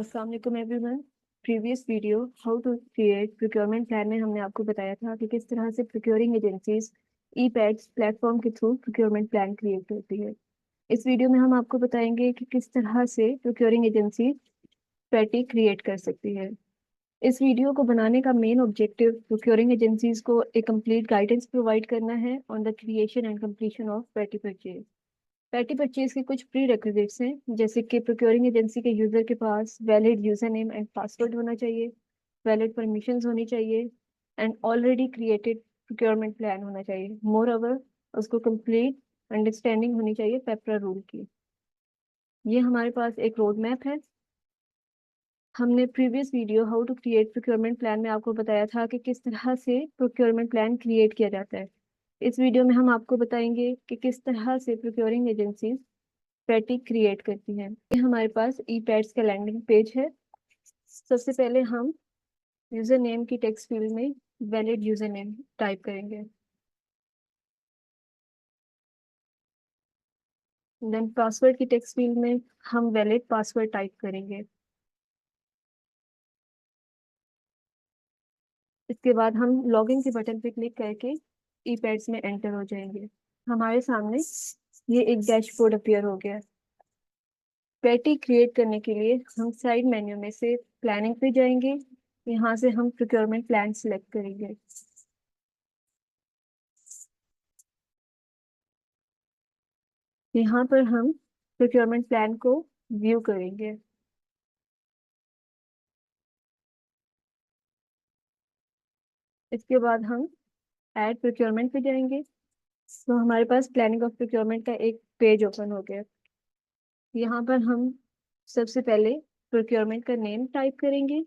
अस्सलाम वालेकुम everyone. Previous video how to create procurement plan में हमने आपको बताया था कि किस तरह से procuring agencies e PADS platform के थ्रू प्रोक्योरमेंट प्लान क्रिएट करती है। इस वीडियो में हम आपको बताएंगे कि किस तरह से प्रोक्योरिंग एजेंसी पैटी क्रिएट कर सकती है। इस वीडियो को बनाने का मेन ऑब्जेक्टिव प्रोक्योरिंग एजेंसीज को एक कंप्लीट गाइडेंस प्रोवाइड करना है on the creation and completion of petty purchase. Petty purchase के कुछ प्री रेक्विजिट्स हैं, जैसे कि प्रोक्योरिंग एजेंसी के यूजर के पास valid user name and password होना चाहिए, वैलिड परमिशंस होनी चाहिए and already created procurement plan होना चाहिए। मोर ओवर उसको कंप्लीट अंडरस्टैंडिंग होनी चाहिए पेपरा रूल की। ये हमारे पास एक रोड मैप है। हमने previous video how to create procurement plan में आपको बताया था कि किस तरह से प्रोक्योरमेंट प्लान क्रिएट किया जाता है। इस वीडियो में हम आपको बताएंगे कि किस तरह से प्रोक्योरिंग एजेंसी पैटी क्रिएट करती हैं। ये हमारे पास ई पैड्स का लैंडिंग पेज है। सबसे पहले हम यूजर नेम की टेक्स्ट फील्ड में वैलिड यूजर नेम टाइप करेंगे। देन पासवर्ड की टेक्स्ट फील्ड में हम वैलिड पासवर्ड टाइप करेंगे। इसके बाद हम लॉगिन के बटन पे क्लिक करके ई पैड्स में एंटर हो जाएंगे। हमारे सामने ये एक डैशबोर्ड अपीयर हो गया। पैटी क्रिएट करने के लिए हम साइड मेन्यू में से प्लानिंग पे जाएंगे। यहाँ से हम प्रोक्योरमेंट प्लान सिलेक्ट करेंगे। यहाँ पर हम प्रोक्योरमेंट प्लान को व्यू करेंगे। इसके बाद हम ऐड प्रोक्योरमेंट पे जाएंगे, तो हमारे पास प्लानिंग ऑफ प्रोक्योरमेंट का एक पेज ओपन हो गया। यहाँ पर हम सबसे पहले प्रोक्योरमेंट का नेम टाइप करेंगे।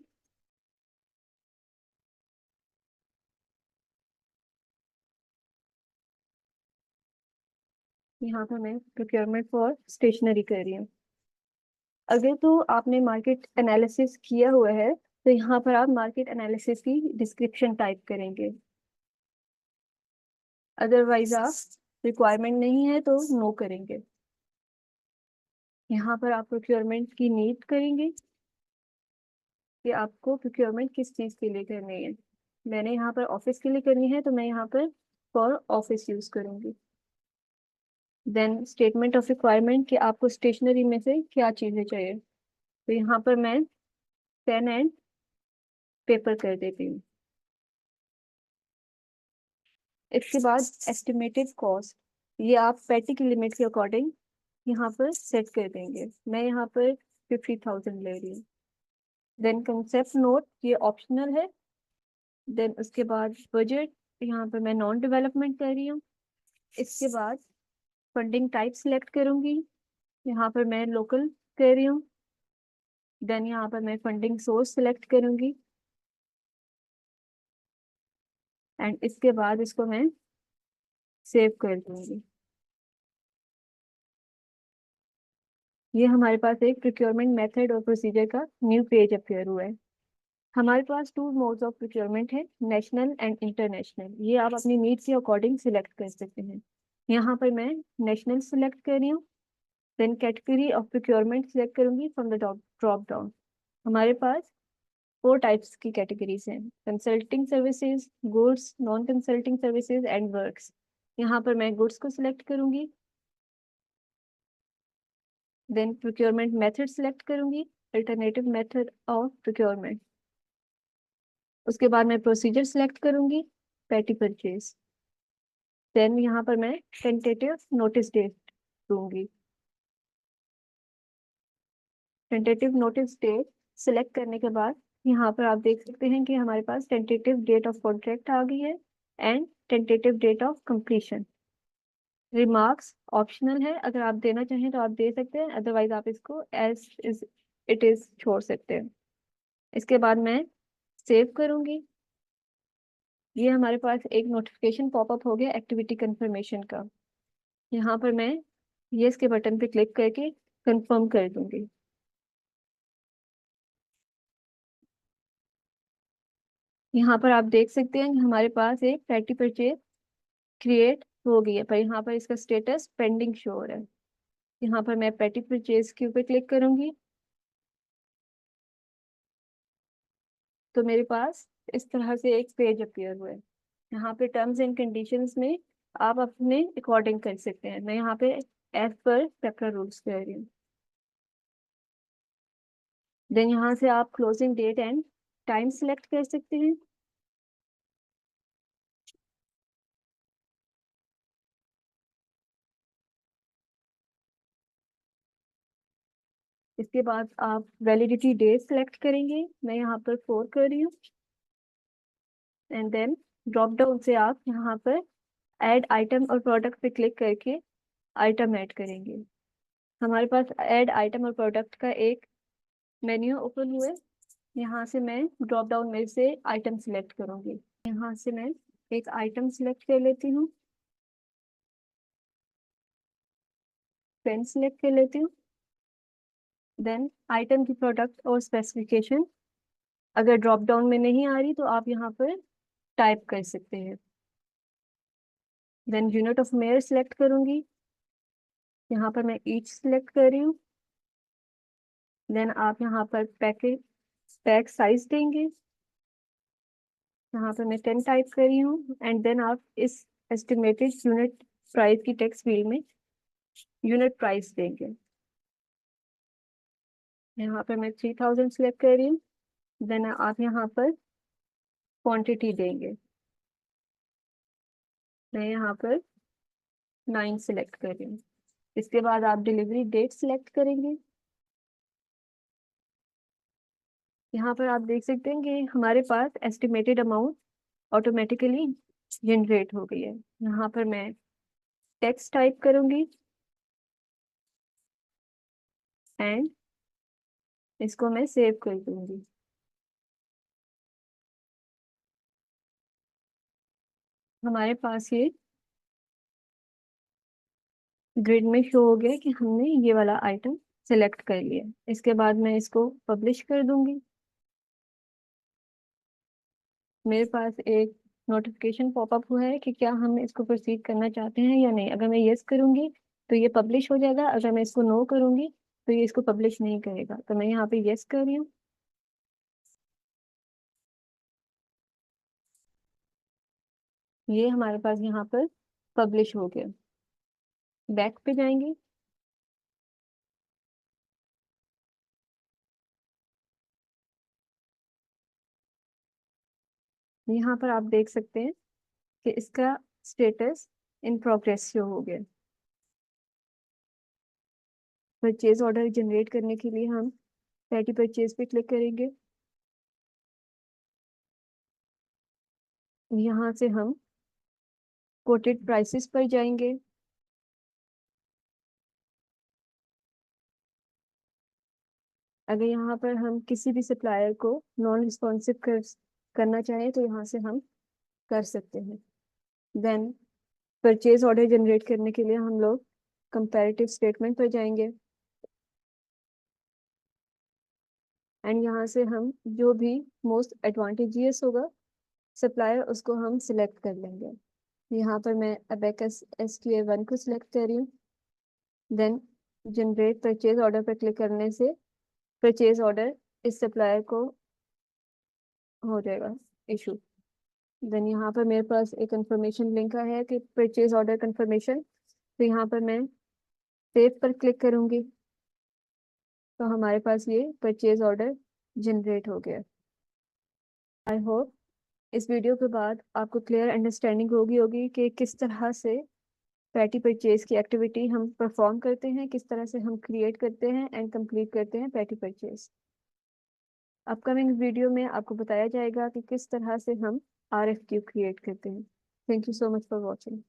यहाँ पर मैं प्रोक्योरमेंट फॉर स्टेशनरी कर रही हूँ। अगर तो आपने मार्केट एनालिसिस किया हुआ है तो यहाँ पर आप मार्केट एनालिसिस की डिस्क्रिप्शन टाइप करेंगे। अदरवाइज आप रिक्वायरमेंट नहीं है तो नो करेंगे। यहाँ पर आप प्रोक्योरमेंट की नीड करेंगे कि आपको प्रोक्योरमेंट किस चीज़ के लिए करनी है। मैंने यहाँ पर ऑफिस के लिए करनी है तो मैं यहाँ पर फॉर ऑफिस यूज करूंगी। देन स्टेटमेंट ऑफ रिक्वायरमेंट कि आपको स्टेशनरी में से क्या चीज़ें चाहिए, तो यहाँ पर मैं पेन एंड पेपर कर देती हूँ। इसके बाद एस्टिमेटेड कॉस्ट, ये आप पैटी की लिमिट के अकॉर्डिंग यहाँ पर सेट कर देंगे। मैं यहाँ पर 50,000 ले रही हूँ। देन कंसेप्ट नोट, ये ऑप्शनल है। देन उसके बाद बजट, यहाँ पर मैं नॉन डेवलपमेंट कर रही हूँ। इसके बाद फंडिंग टाइप सिलेक्ट करूंगी, यहाँ पर मैं लोकल कर रही हूँ। देन यहाँ पर मैं फंडिंग सोर्स सिलेक्ट करूंगी एंड इसके बाद इसको मैं सेव कर दूंगी। ये हमारे पास एक प्रोक्योरमेंट मेथड और प्रोसीजर का न्यू पेज अपीयर हुआ है। हमारे पास टू मोड्स ऑफ प्रोक्योरमेंट है, नेशनल एंड इंटरनेशनल। ये आप अपनी नीड्स के अकॉर्डिंग सिलेक्ट कर सकते हैं। यहाँ पर मैं नेशनल सिलेक्ट कर रही हूँ। Then category of procurement select करूंगी फ्रॉम द ड्रॉप डाउन। हमारे पास फोर टाइप्स की कैटेगरीज हैं, consulting services, goods, non consulting services and works. यहाँ पर मैं गुड्स को सिलेक्ट करूंगी। देन प्रोक्योरमेंट मेथड सिलेक्ट करूंगी, अल्टरनेटिव मेथड ऑफ प्रोक्योरमेंट। उसके बाद मैं प्रोसीजर सिलेक्ट करूंगी, पैटी परचेज। देन यहाँ पर मैं टेंटेटिव नोटिस डेट दूंगी। टेंटेटिव नोटिस डेट सिलेक्ट करने के बाद यहाँ पर आप देख सकते हैं कि हमारे पास टेंटेटिव डेट ऑफ कॉन्ट्रैक्ट आ गई है and tentative date of completion. Remarks optional है, अगर आप देना चाहें तो आप दे सकते हैं, अदरवाइज आप इसको एज इज इट इज छोड़ सकते हैं। इसके बाद मैं सेव करूंगी। ये हमारे पास एक नोटिफिकेशन पॉपअप हो गया एक्टिविटी कंफर्मेशन का। यहाँ पर मैं यस के बटन पे क्लिक करके कंफर्म कर दूंगी। यहाँ पर आप देख सकते हैं कि हमारे पास एक पैटी परचेज क्रिएट हो गई है, पर यहाँ पर इसका स्टेटस पेंडिंग शो हो रहा है। यहाँ पर मैं पैटी परचेज के ऊपर क्लिक करूंगी। तो मेरे पास इस तरह से एक पेज अपीयर हुआ है। यहाँ पे टर्म्स एंड कंडीशंस में आप अपने अकॉर्डिंग कर सकते हैं। मैं यहाँ पे एज पर पेपर रूल्स कह रही हूँ। देन यहाँ से आप closing date and time select कर सकते हैं। इसके बाद आप वैलिडिटी डेट सिलेक्ट करेंगे। मैं यहाँ पर 4 कर रही हूँ। एंड देन ड्रॉप डाउन से आप यहाँ पर ऐड आइटम और प्रोडक्ट पे क्लिक करके आइटम ऐड करेंगे। हमारे पास ऐड आइटम और प्रोडक्ट का एक मेन्यू ओपन हुआ है। यहाँ से मैं ड्रॉप डाउन में से आइटम सिलेक्ट करूंगी। यहाँ से मैं एक आइटम सिलेक्ट कर लेती हूँ, पेन सिलेक्ट कर लेती हूँ। देन आइटम की प्रोडक्ट और स्पेसिफिकेशन अगर ड्रॉप डाउन में नहीं आ रही तो आप यहाँ पर टाइप कर सकते हैं। Then unit of measure select करूंगी। यहाँ पर मैं ईच सिलेक्ट कर रही हूँ। देन आप यहाँ पर पैक साइज देंगे। यहाँ पर मैं 10 टाइप कर रही हूँ। एंड देन आप इस एस्टिमेटेड यूनिट प्राइस की टेक्स्ट फील्ड में यूनिट प्राइस देंगे। यहाँ पर मैं 3000 सिलेक्ट कर रही हूँ। देन आप यहाँ पर क्वांटिटी देंगे। मैं यहाँ पर 9 सिलेक्ट कर रही हूँ। इसके बाद आप डिलीवरी डेट सिलेक्ट करेंगे। यहाँ पर आप देख सकते हैं कि हमारे पास एस्टिमेटेड अमाउंट ऑटोमेटिकली जनरेट हो गई है। यहाँ पर मैं टेक्स्ट टाइप करूंगी एंड इसको मैं सेव कर दूंगी। हमारे पास ये ग्रिड में शो हो गया कि हमने ये वाला आइटम सिलेक्ट कर लिया। इसके बाद मैं इसको पब्लिश कर दूंगी। मेरे पास एक नोटिफिकेशन पॉपअप हुआ है कि क्या हम इसको प्रोसीड करना चाहते हैं या नहीं। अगर मैं यस करूंगी तो ये पब्लिश हो जाएगा। अगर मैं इसको नो करूंगी तो ये इसको पब्लिश नहीं करेगा। तो मैं यहाँ पे यस कर रही हूँ। ये हमारे पास यहाँ पर पब्लिश हो गया। बैक पे जाएंगे। यहाँ पर आप देख सकते हैं कि इसका स्टेटस इन प्रोग्रेस शो हो गया। परचेज ऑर्डर जनरेट करने के लिए हम पैटी परचेज पे क्लिक करेंगे। यहाँ से हम कोटेड प्राइसेस पर जाएंगे। अगर यहाँ पर हम किसी भी सप्लायर को नॉन रिस्पॉन्सिव करना चाहें तो यहाँ से हम कर सकते हैं। देन परचेज ऑर्डर जनरेट करने के लिए हम लोग कंपैरेटिव स्टेटमेंट पर जाएंगे। एंड यहाँ से हम जो भी मोस्ट एडवांटेजियस होगा सप्लायर उसको हम सिलेक्ट कर लेंगे। यहाँ पर मैं अबेकस SQA1 को सिलेक्ट कर रही हूँ। देन जनरेट परचेज ऑर्डर पर क्लिक करने से परचेज ऑर्डर इस सप्लायर को हो जाएगा इशू। देन यहाँ पर मेरे पास एक कंफर्मेशन लिंक है कि परचेज ऑर्डर कंफर्मेशन। तो यहाँ पर मैं सेव पर क्लिक करूंगी तो हमारे पास ये परचेज ऑर्डर जनरेट हो गया। आई होप इस वीडियो के बाद आपको क्लियर अंडरस्टैंडिंग होगी कि किस तरह से पैटी परचेज की एक्टिविटी हम परफॉर्म करते हैं, किस तरह से हम क्रिएट करते हैं एंड कंप्लीट करते हैं पैटी परचेज। अपकमिंग वीडियो में आपको बताया जाएगा कि किस तरह से हम RFQ क्रिएट करते हैं। Thank you so much for watching.